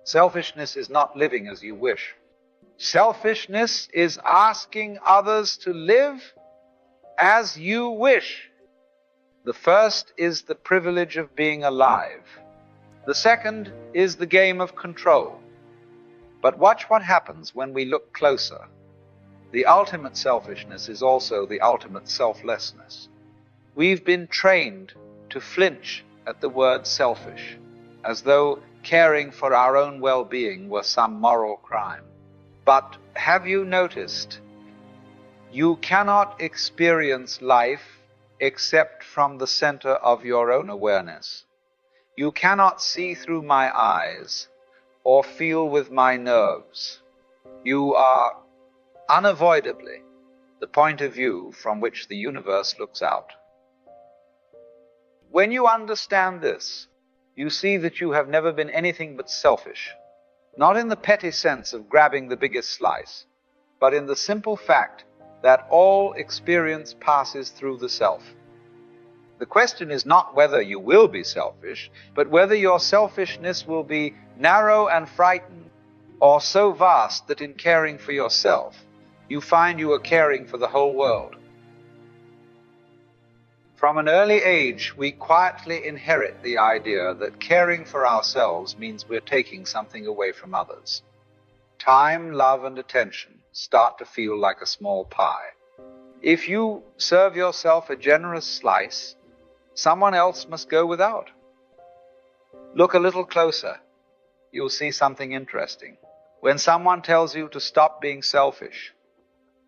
Selfishness is not living as you wish. Selfishness is asking others to live as you wish. The first is the privilege of being alive. The second is the game of control. But watch what happens when we look closer. The ultimate selfishness is also the ultimate selflessness. We've been trained to flinch at the word selfish, as though caring for our own well-being were some moral crime. But have you noticed, you cannot experience life except from the center of your own awareness. You cannot see through my eyes or feel with my nerves. You are unavoidably the point of view from which the universe looks out. When you understand this, you see that you have never been anything but selfish, not in the petty sense of grabbing the biggest slice, but in the simple fact that all experience passes through the self. The question is not whether you will be selfish, but whether your selfishness will be narrow and frightened, or so vast that in caring for yourself, you find you are caring for the whole world. From an early age, we quietly inherit the idea that caring for ourselves means we're taking something away from others. Time, love, and attention start to feel like a small pie. If you serve yourself a generous slice, someone else must go without. Look a little closer. You'll see something interesting. When someone tells you to stop being selfish,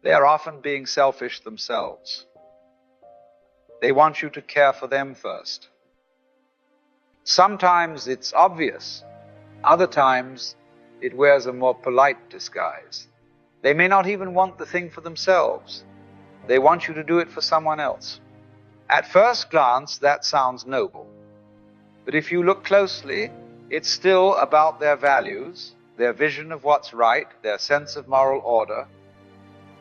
they are often being selfish themselves. They want you to care for them first. Sometimes it's obvious. Other times it wears a more polite disguise. They may not even want the thing for themselves. They want you to do it for someone else. At first glance, that sounds noble. But if you look closely, it's still about their values, their vision of what's right, their sense of moral order.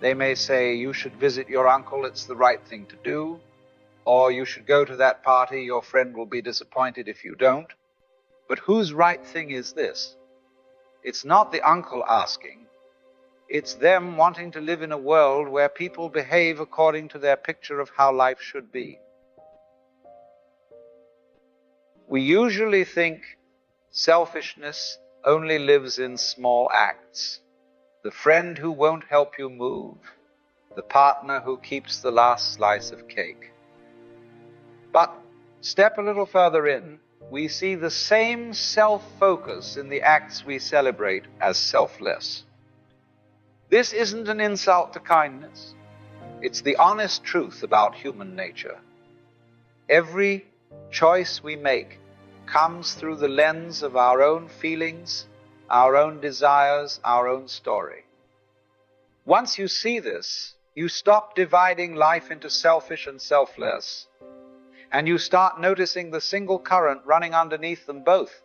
They may say, you should visit your uncle, it's the right thing to do. Or you should go to that party, your friend will be disappointed if you don't. But whose right thing is this? It's not the uncle asking. It's them wanting to live in a world where people behave according to their picture of how life should be. We usually think selfishness only lives in small acts. The friend who won't help you move, the partner who keeps the last slice of cake. But step a little further in, we see the same self-focus in the acts we celebrate as selfless. This isn't an insult to kindness. It's the honest truth about human nature. Every choice we make comes through the lens of our own feelings, our own desires, our own story. Once you see this, you stop dividing life into selfish and selfless, and you start noticing the single current running underneath them both.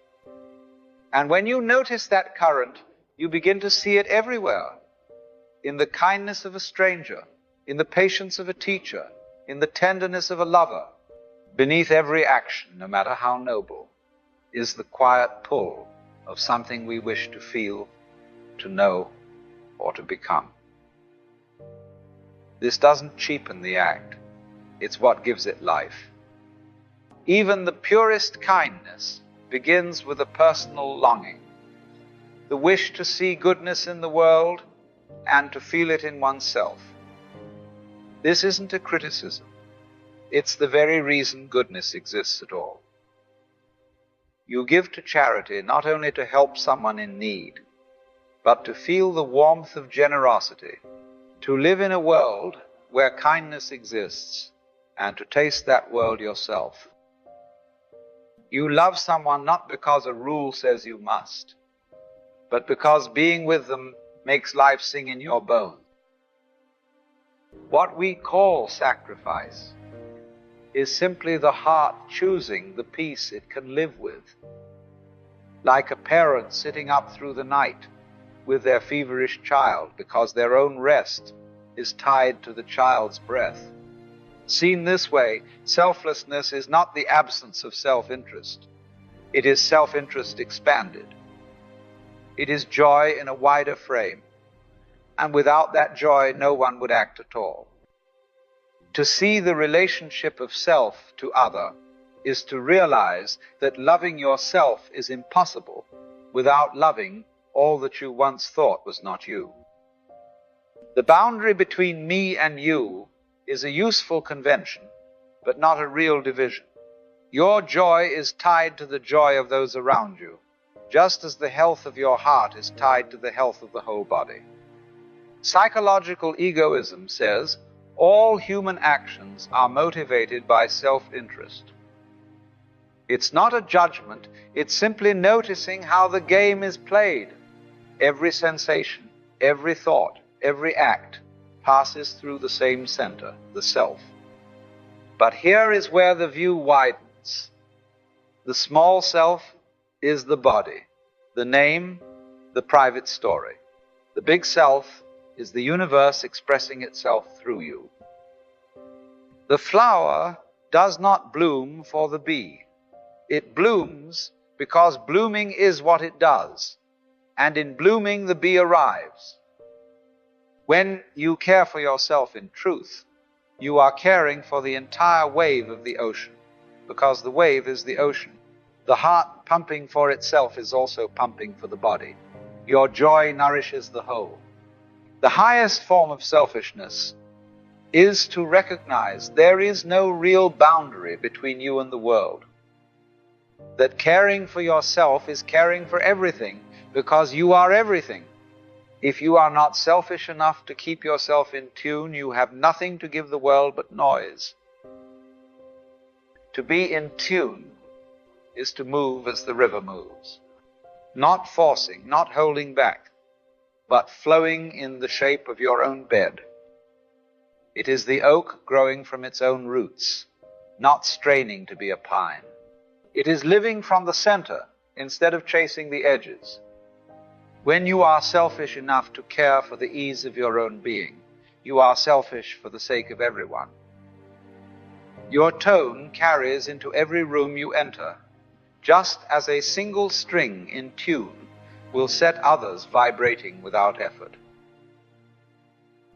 And when you notice that current, you begin to see it everywhere. In the kindness of a stranger, in the patience of a teacher, in the tenderness of a lover. Beneath every action, no matter how noble, is the quiet pull of something we wish to feel, to know, or to become. This doesn't cheapen the act. It's what gives it life. Even the purest kindness begins with a personal longing, the wish to see goodness in the world and to feel it in oneself. This isn't a criticism. It's the very reason goodness exists at all. You give to charity not only to help someone in need, but to feel the warmth of generosity, to live in a world where kindness exists, and to taste that world yourself. You love someone not because a rule says you must, but because being with them makes life sing in your bones. What we call sacrifice is simply the heart choosing the peace it can live with. Like a parent sitting up through the night with their feverish child because their own rest is tied to the child's breath. Seen this way, selflessness is not the absence of self-interest. It is self-interest expanded. It is joy in a wider frame. And without that joy, no one would act at all. To see the relationship of self to other is to realize that loving yourself is impossible without loving all that you once thought was not you. The boundary between me and you is a useful convention, but not a real division. Your joy is tied to the joy of those around you, just as the health of your heart is tied to the health of the whole body. Psychological egoism says all human actions are motivated by self-interest. It's not a judgment, it's simply noticing how the game is played. Every sensation, every thought, every act passes through the same center, the self. But here is where the view widens. The small self is the body, the name, the private story. The big self is the universe expressing itself through you. The flower does not bloom for the bee. It blooms because blooming is what it does, and in blooming the bee arrives. When you care for yourself in truth, you are caring for the entire wave of the ocean, because the wave is the ocean. The heart pumping for itself is also pumping for the body. Your joy nourishes the whole. The highest form of selfishness is to recognize there is no real boundary between you and the world. That caring for yourself is caring for everything, because you are everything. If you are not selfish enough to keep yourself in tune, you have nothing to give the world but noise. To be in tune is to move as the river moves, not forcing, not holding back, but flowing in the shape of your own bed. It is the oak growing from its own roots, not straining to be a pine. It is living from the center instead of chasing the edges. When you are selfish enough to care for the ease of your own being, you are selfish for the sake of everyone. Your tone carries into every room you enter, just as a single string in tune will set others vibrating without effort.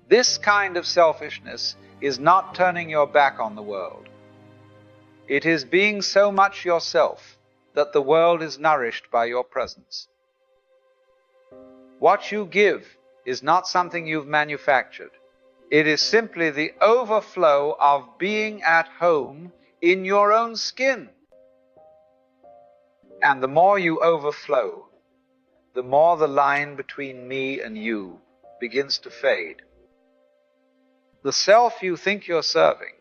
This kind of selfishness is not turning your back on the world. It is being so much yourself that the world is nourished by your presence. What you give is not something you've manufactured. It is simply the overflow of being at home in your own skin. And the more you overflow, the more the line between me and you begins to fade. The self you think you're serving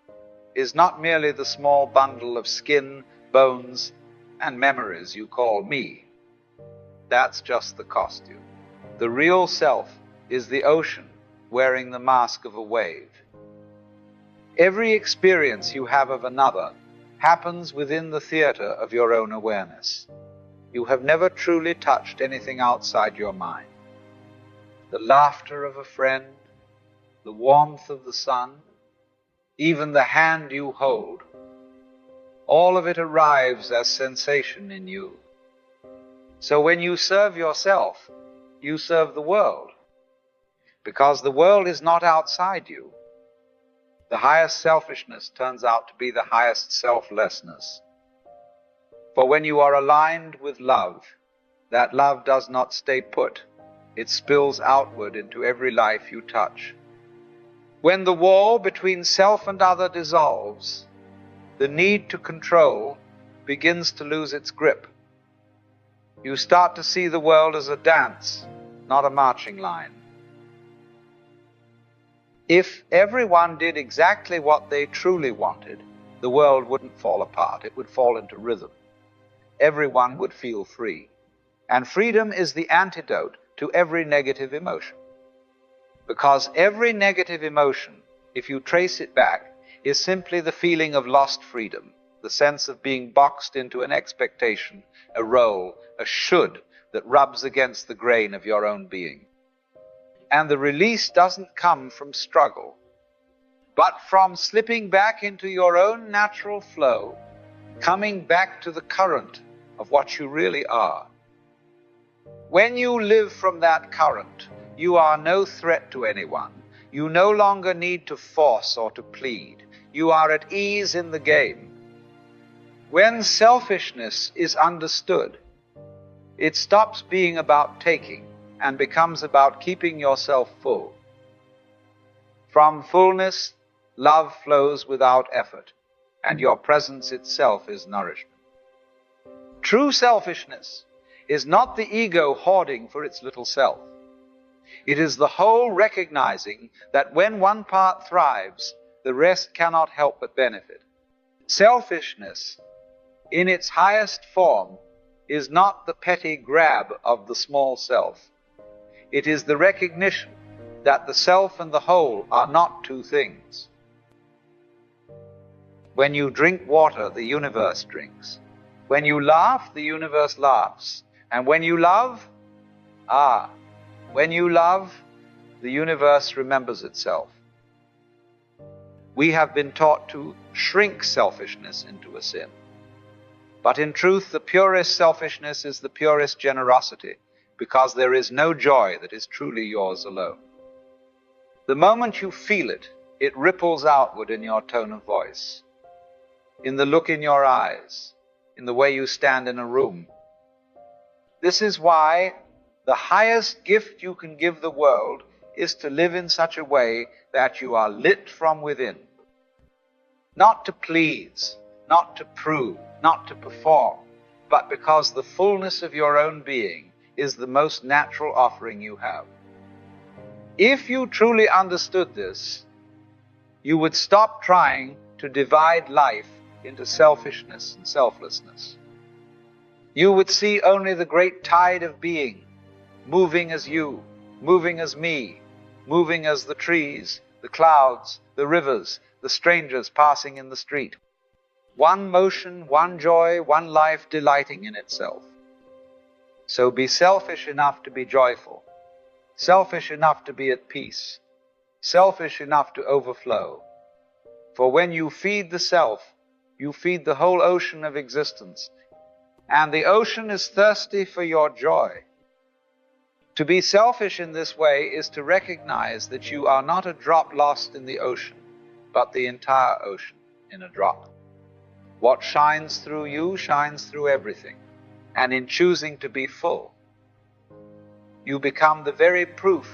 is not merely the small bundle of skin, bones, and memories you call me. That's just the costume. The real self is the ocean wearing the mask of a wave. Every experience you have of another happens within the theater of your own awareness. You have never truly touched anything outside your mind. The laughter of a friend, the warmth of the sun, even the hand you hold, all of it arrives as sensation in you. So when you serve yourself, you serve the world, because the world is not outside you. The highest selfishness turns out to be the highest selflessness. For when you are aligned with love, that love does not stay put. It spills outward into every life you touch. When the wall between self and other dissolves, the need to control begins to lose its grip. You start to see the world as a dance, not a marching line. If everyone did exactly what they truly wanted, the world wouldn't fall apart. It would fall into rhythm. Everyone would feel free. And freedom is the antidote to every negative emotion. Because every negative emotion, if you trace it back, is simply the feeling of lost freedom, the sense of being boxed into an expectation, a role, a should that rubs against the grain of your own being. And the release doesn't come from struggle, but from slipping back into your own natural flow, coming back to the current of what you really are. When you live from that current, you are no threat to anyone. You no longer need to force or to plead. You are at ease in the game. When selfishness is understood, it stops being about taking and becomes about keeping yourself full. From fullness, love flows without effort, and your presence itself is nourishment. True selfishness is not the ego hoarding for its little self. It is the whole recognizing that when one part thrives, the rest cannot help but benefit. Selfishness, in its highest form, is not the petty grab of the small self. It is the recognition that the self and the whole are not two things. When you drink water, the universe drinks. When you laugh, the universe laughs. And when you love, when you love, the universe remembers itself. We have been taught to shrink selfishness into a sin. But in truth, the purest selfishness is the purest generosity, because there is no joy that is truly yours alone. The moment you feel it, it ripples outward in your tone of voice, in the look in your eyes, in the way you stand in a room. This is why the highest gift you can give the world is to live in such a way that you are lit from within. Not to please, not to prove, not to perform, but because the fullness of your own being is the most natural offering you have. If you truly understood this, you would stop trying to divide life into selfishness and selflessness. You would see only the great tide of being, moving as you, moving as me, moving as the trees, the clouds, the rivers, the strangers passing in the street. One motion, one joy, one life delighting in itself. So be selfish enough to be joyful, selfish enough to be at peace, selfish enough to overflow. For when you feed the self, you feed the whole ocean of existence, and the ocean is thirsty for your joy. To be selfish in this way is to recognize that you are not a drop lost in the ocean, but the entire ocean in a drop. What shines through you shines through everything, and in choosing to be full, you become the very proof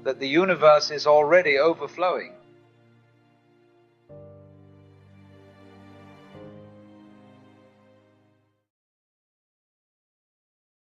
that the universe is already overflowing.